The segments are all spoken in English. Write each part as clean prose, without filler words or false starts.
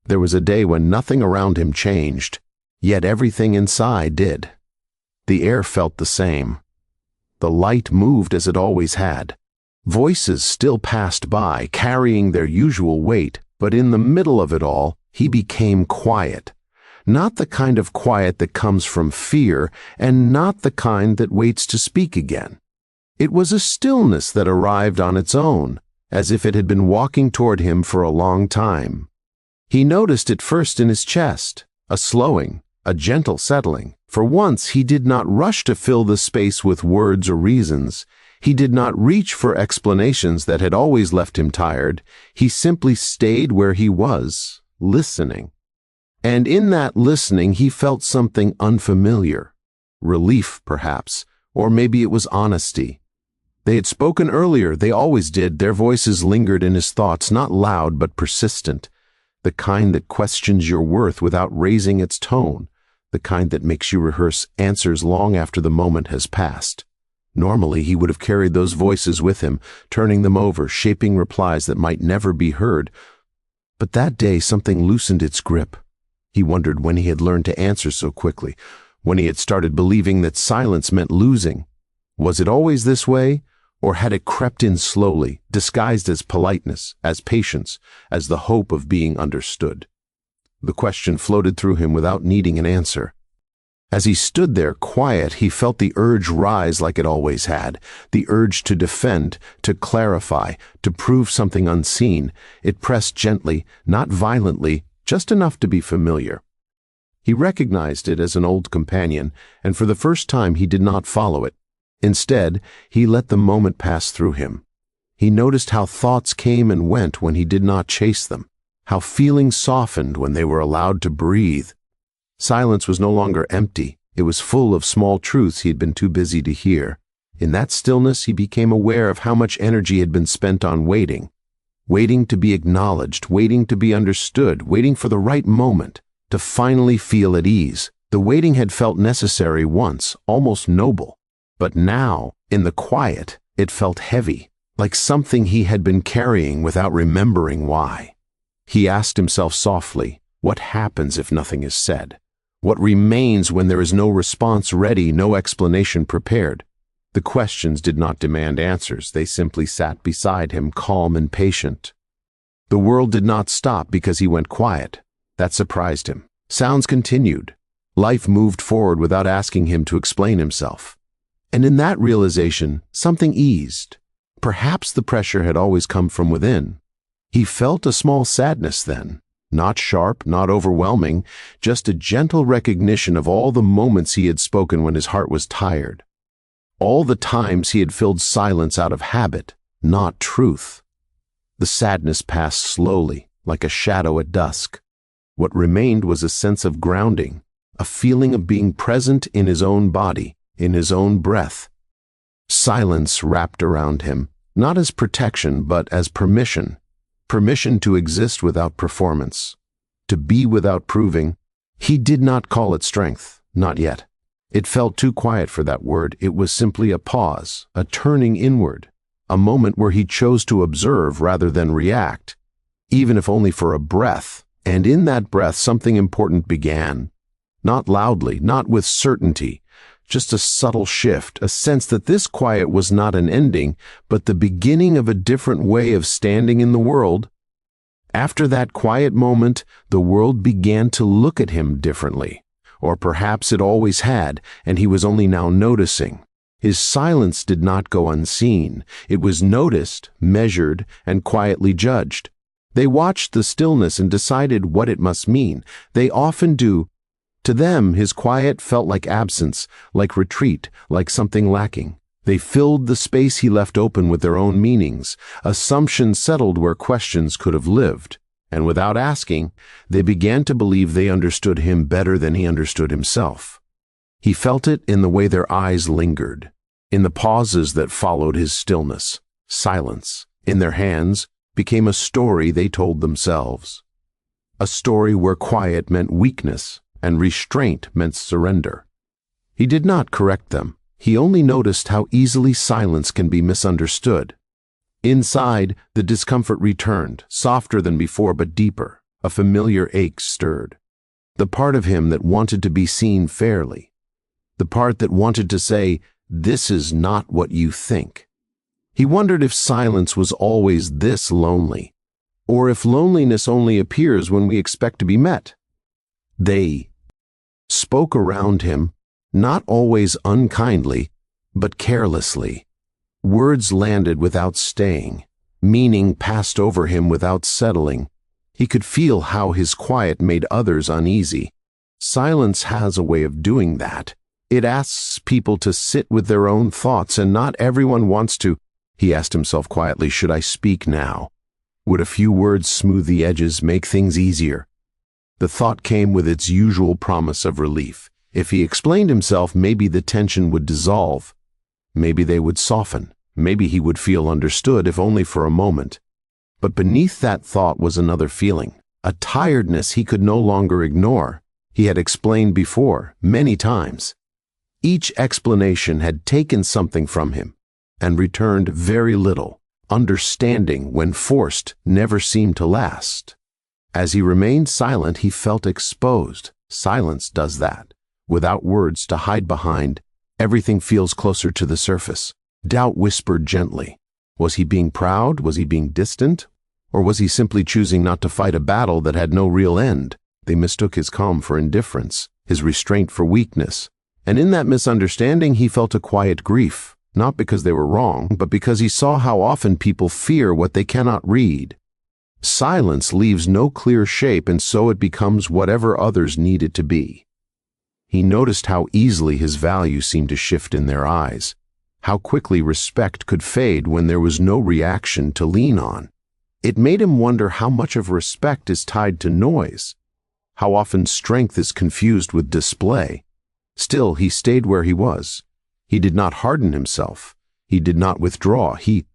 There was a day when nothing around him changed, yet everything inside did. The air felt the same. The light moved as it always had. Voices still passed by, carrying their usual weight, but in the middle of it all, he became quiet. Not the kind of quiet that comes from fear, and not the kind that waits to speak again. It was a stillness that arrived on its own, as if it had been walking toward him for a long time. He noticed it first in his chest, a slowing, a gentle settling. For once he did not rush to fill the space with words or reasons. He did not reach for explanations that had always left him tired. He simply stayed where he was, listening. And in that listening he felt something unfamiliar. Relief, perhaps, or maybe it was honesty. They had spoken earlier, they always did. Their voices lingered in his thoughts, not loud but persistent. The kind that questions your worth without raising its tone. The kind that makes you rehearse answers long after the moment has passed. Normally, he would have carried those voices with him, turning them over, shaping replies that might never be heard. But that day, something loosened its grip. He wondered when he had learned to answer so quickly, when he had started believing that silence meant losing. Was it always this way, or had it crept in slowly, disguised as politeness, as patience, as the hope of being understood? The question floated through him without needing an answer. As he stood there quiet, he felt the urge rise like it always had, the urge to defend, to clarify, to prove something unseen. It pressed gently, not violently, just enough to be familiar. He recognized it as an old companion, and for the first time he did not follow it. Instead, he let the moment pass through him. He noticed how thoughts came and went when he did not chase them, how feelings softened when they were allowed to breathe. Silence was no longer empty. It was full of small truths he had been too busy to hear. In that stillness, he became aware of how much energy had been spent on waiting. Waiting to be acknowledged, waiting to be understood, waiting for the right moment, to finally feel at ease. The waiting had felt necessary once, almost noble. But now, in the quiet, it felt heavy, like something he had been carrying without remembering why. He asked himself softly, what happens if nothing is said? What remains when there is no response ready, no explanation prepared? The questions did not demand answers. They simply sat beside him, calm and patient. The world did not stop because he went quiet. That surprised him. Sounds continued. Life moved forward without asking him to explain himself. And in that realization, something eased. Perhaps the pressure had always come from within. He felt a small sadness then, not sharp, not overwhelming, just a gentle recognition of all the moments he had spoken when his heart was tired. All the times he had filled silence out of habit, not truth. The sadness passed slowly, like a shadow at dusk. What remained was a sense of grounding, a feeling of being present in his own body, in his own breath. Silence wrapped around him, not as protection, but as permission. Permission to exist without performance, to be without proving. He did not call it strength, not yet. It felt too quiet for that word. It was simply a pause, a turning inward, a moment where he chose to observe rather than react, even if only for a breath. And in that breath, something important began. Not loudly, not with certainty, just a subtle shift, a sense that this quiet was not an ending, but the beginning of a different way of standing in the world. After that quiet moment, the world began to look at him differently. Or perhaps it always had, and he was only now noticing. His silence did not go unseen. It was noticed, measured, and quietly judged. They watched the stillness and decided what it must mean. They often do. To them, his quiet felt like absence, like retreat, like something lacking. They filled the space he left open with their own meanings. Assumptions settled where questions could have lived. And without asking, they began to believe they understood him better than he understood himself. He felt it in the way their eyes lingered, in the pauses that followed his stillness. Silence, in their hands, became a story they told themselves. A story where quiet meant weakness, and restraint meant surrender. He did not correct them. He only noticed how easily silence can be misunderstood. Inside, the discomfort returned, softer than before but deeper. A familiar ache stirred. The part of him that wanted to be seen fairly. The part that wanted to say, "This is not what you think." He wondered if silence was always this lonely, or if loneliness only appears when we expect to be met. They spoke around him, not always unkindly, but carelessly. Words landed without staying. Meaning passed over him without settling. He could feel how his quiet made others uneasy. Silence has a way of doing that. It asks people to sit with their own thoughts, and not everyone wants to. He asked himself quietly, should I speak now? Would a few words smooth the edges, make things easier? The thought came with its usual promise of relief. If he explained himself, maybe the tension would dissolve. Maybe they would soften. Maybe he would feel understood, if only for a moment. But beneath that thought was another feeling, a tiredness he could no longer ignore. He had explained before, many times. Each explanation had taken something from him, and returned very little. Understanding, when forced, never seemed to last. As he remained silent, he felt exposed. Silence does that. Without words to hide behind, everything feels closer to the surface. Doubt whispered gently. Was he being proud? Was he being distant? Or was he simply choosing not to fight a battle that had no real end? They mistook his calm for indifference, his restraint for weakness. And in that misunderstanding, he felt a quiet grief, not because they were wrong, but because he saw how often people fear what they cannot read. Silence leaves no clear shape, and so it becomes whatever others need it to be. He noticed how easily his value seemed to shift in their eyes. How quickly respect could fade when there was no reaction to lean on. It made him wonder how much of respect is tied to noise, how often strength is confused with display. Still, he stayed where he was. He did not harden himself. He did not withdraw. He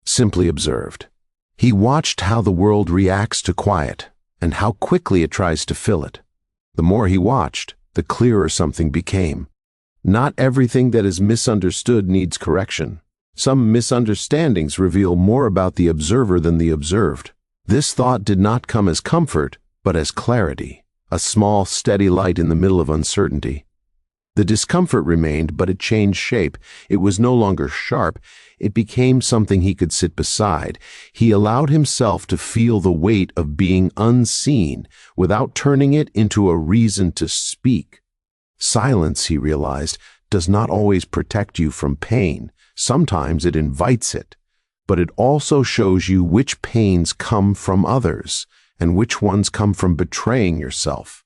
simply observed. He watched how the world reacts to quiet, and how quickly it tries to fill it. The more he watched, the clearer something became. Not everything that is misunderstood needs correction. Some misunderstandings reveal more about the observer than the observed. This thought did not come as comfort, but as clarity, a small, steady light in the middle of uncertainty. The discomfort remained, but it changed shape. It was no longer sharp. It became something he could sit beside. He allowed himself to feel the weight of being unseen without turning it into a reason to speak. Silence, he realized, does not always protect you from pain. Sometimes it invites it, but it also shows you which pains come from others and which ones come from betraying yourself.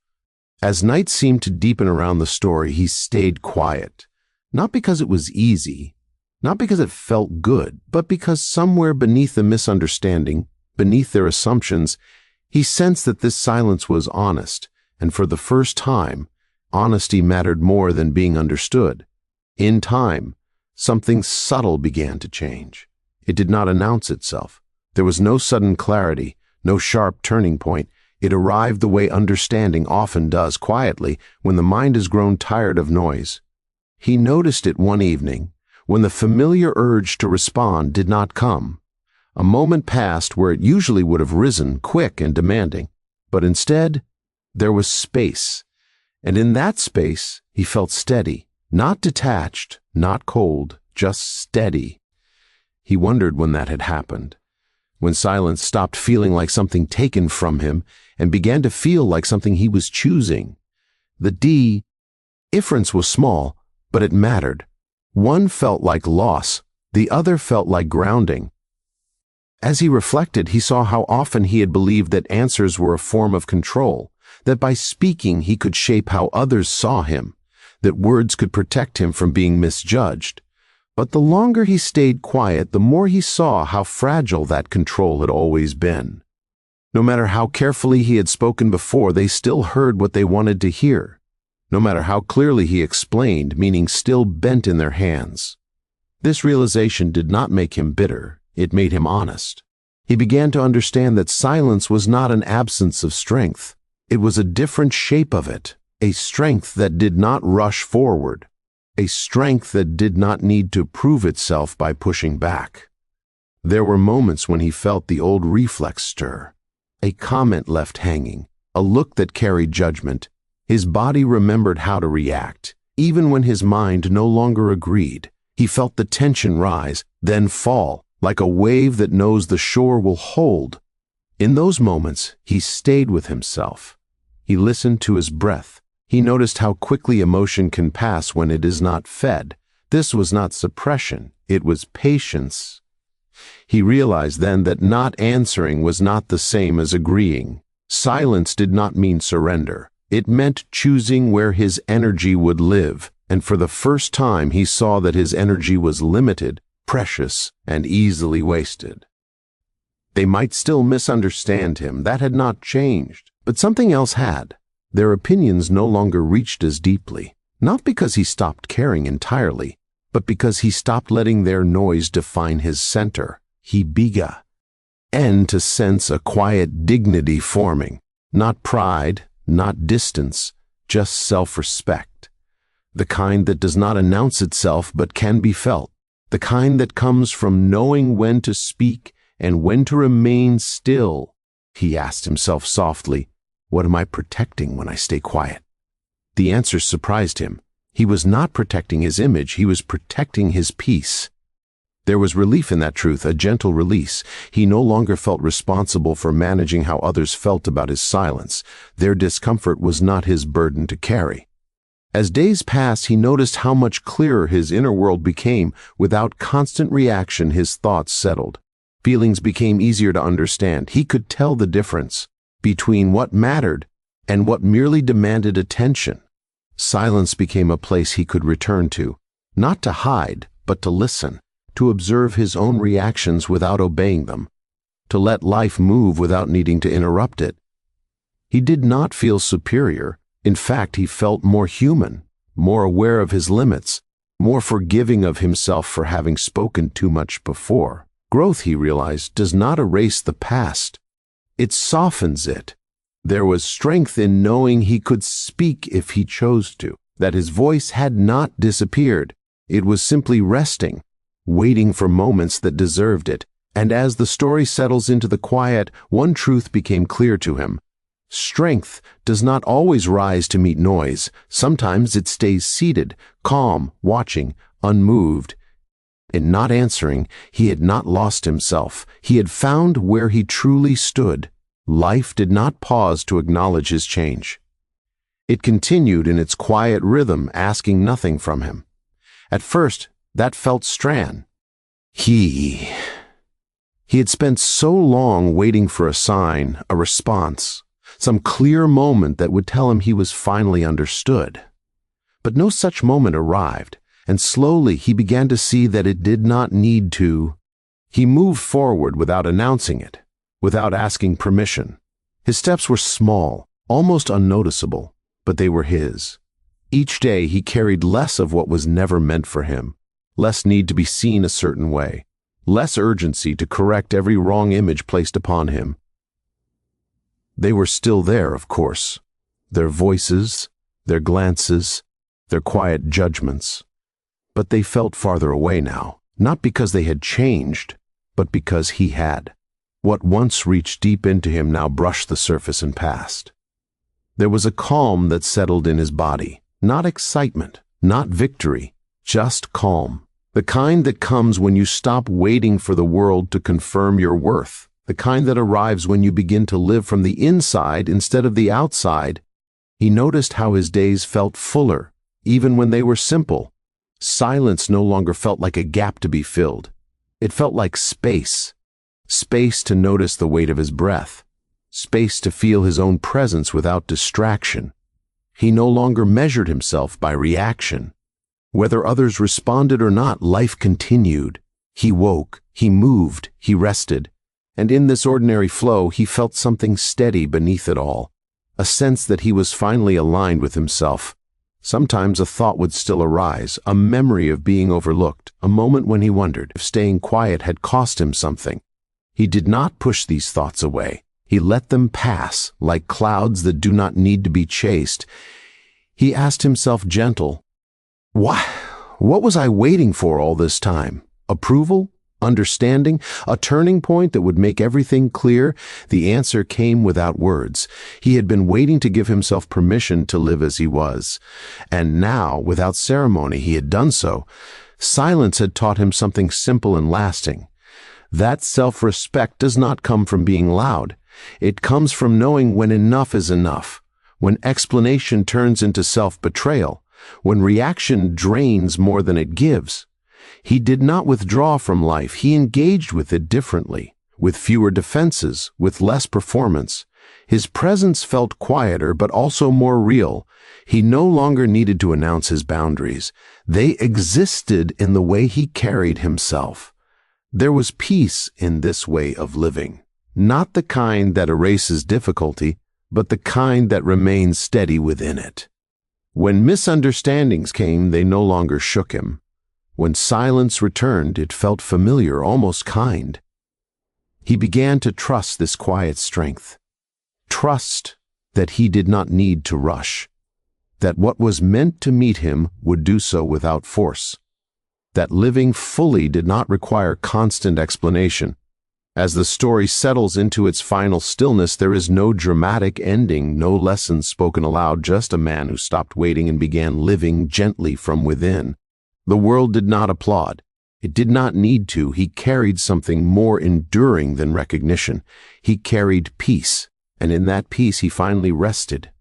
As night seemed to deepen around the story, he stayed quiet, not because it was easy, not because it felt good, but because somewhere beneath the misunderstanding, beneath their assumptions, he sensed that this silence was honest, and for the first time, honesty mattered more than being understood. In time, something subtle began to change. It did not announce itself. There was no sudden clarity, no sharp turning point. It arrived the way understanding often does, quietly, when the mind has grown tired of noise. He noticed it one evening, when the familiar urge to respond did not come. A moment passed where it usually would have risen, quick and demanding. But instead, there was space. And in that space, he felt steady, not detached, not cold, just steady. He wondered when that had happened, when silence stopped feeling like something taken from him and began to feel like something he was choosing. The difference was small, but it mattered. One felt like loss, the other felt like grounding. As he reflected, he saw how often he had believed that answers were a form of control, that by speaking he could shape how others saw him, that words could protect him from being misjudged. But the longer he stayed quiet, the more he saw how fragile that control had always been. No matter how carefully he had spoken before, they still heard what they wanted to hear. No matter how clearly he explained, meaning still bent in their hands. This realization did not make him bitter, it made him honest. He began to understand that silence was not an absence of strength. It was a different shape of it, a strength that did not rush forward, a strength that did not need to prove itself by pushing back. There were moments when he felt the old reflex stir, a comment left hanging, a look that carried judgment. His body remembered how to react. Even when his mind no longer agreed, he felt the tension rise, then fall, like a wave that knows the shore will hold. In those moments, he stayed with himself. He listened to his breath. He noticed how quickly emotion can pass when it is not fed. This was not suppression, it was patience. He realized then that not answering was not the same as agreeing. Silence did not mean surrender. It meant choosing where his energy would live, and for the first time he saw that his energy was limited, precious, and easily wasted. They might still misunderstand him, that had not changed, but something else had. Their opinions no longer reached as deeply, not because he stopped caring entirely, but because he stopped letting their noise define his center. He began to sense a quiet dignity forming, not pride, not distance, just self-respect. The kind that does not announce itself but can be felt. The kind that comes from knowing when to speak and when to remain still. He asked himself softly, "What am I protecting when I stay quiet?" The answer surprised him. He was not protecting his image, he was protecting his peace. There was relief in that truth, a gentle release. He no longer felt responsible for managing how others felt about his silence. Their discomfort was not his burden to carry. As days passed, he noticed how much clearer his inner world became. Without constant reaction, his thoughts settled. Feelings became easier to understand. He could tell the difference between what mattered and what merely demanded attention. Silence became a place he could return to, not to hide, but to listen. To observe his own reactions without obeying them, to let life move without needing to interrupt it. He did not feel superior. In fact, he felt more human, more aware of his limits, more forgiving of himself for having spoken too much before. Growth, he realized, does not erase the past. It softens it. There was strength in knowing he could speak if he chose to, that his voice had not disappeared. It was simply resting, waiting for moments that deserved it. And as the story settles into the quiet, one truth became clear to him. Strength does not always rise to meet noise. Sometimes it stays seated, calm, watching, unmoved. In not answering, he had not lost himself. He had found where he truly stood. Life did not pause to acknowledge his change. It continued in its quiet rhythm, asking nothing from him. At first, that felt strange. He had spent so long waiting for a sign, a response, some clear moment that would tell him he was finally understood. But no such moment arrived, and slowly he began to see that it did not need to. He moved forward without announcing it, without asking permission. His steps were small, almost unnoticeable, but they were his. Each day he carried less of what was never meant for him. Less need to be seen a certain way, less urgency to correct every wrong image placed upon him. They were still there, of course, their voices, their glances, their quiet judgments. But they felt farther away now, not because they had changed, but because he had. What once reached deep into him now brushed the surface and passed. There was a calm that settled in his body, not excitement, not victory, just calm. The kind that comes when you stop waiting for the world to confirm your worth. The kind that arrives when you begin to live from the inside instead of the outside. He noticed how his days felt fuller, even when they were simple. Silence no longer felt like a gap to be filled. It felt like space. Space to notice the weight of his breath. Space to feel his own presence without distraction. He no longer measured himself by reaction. Whether others responded or not, life continued. He woke, he moved, he rested. And in this ordinary flow, he felt something steady beneath it all. A sense that he was finally aligned with himself. Sometimes a thought would still arise, a memory of being overlooked, a moment when he wondered if staying quiet had cost him something. He did not push these thoughts away. He let them pass, like clouds that do not need to be chased. He asked himself gentle, What was I waiting for all this time? Approval? understanding, a turning point that would make everything clear? The answer came without words. He had been waiting to give himself permission to live as he was. And now, without ceremony, he had done so. Silence had taught him something simple and lasting. That self-respect does not come from being loud. It comes from knowing when enough is enough, when explanation turns into self-betrayal, when reaction drains more than it gives. He did not withdraw from life. He engaged with it differently, with fewer defenses, with less performance. His presence felt quieter but also more real. He no longer needed to announce his boundaries. They existed in the way he carried himself. There was peace in this way of living, not the kind that erases difficulty, but the kind that remains steady within it. When misunderstandings came, they no longer shook him. When silence returned, it felt familiar, almost kind. He began to trust this quiet strength. Trust that he did not need to rush. That what was meant to meet him would do so without force. That living fully did not require constant explanation. As the story settles into its final stillness, there is no dramatic ending, no lessons spoken aloud, just a man who stopped waiting and began living gently from within. The world did not applaud. It did not need to. He carried something more enduring than recognition. He carried peace, and in that peace he finally rested.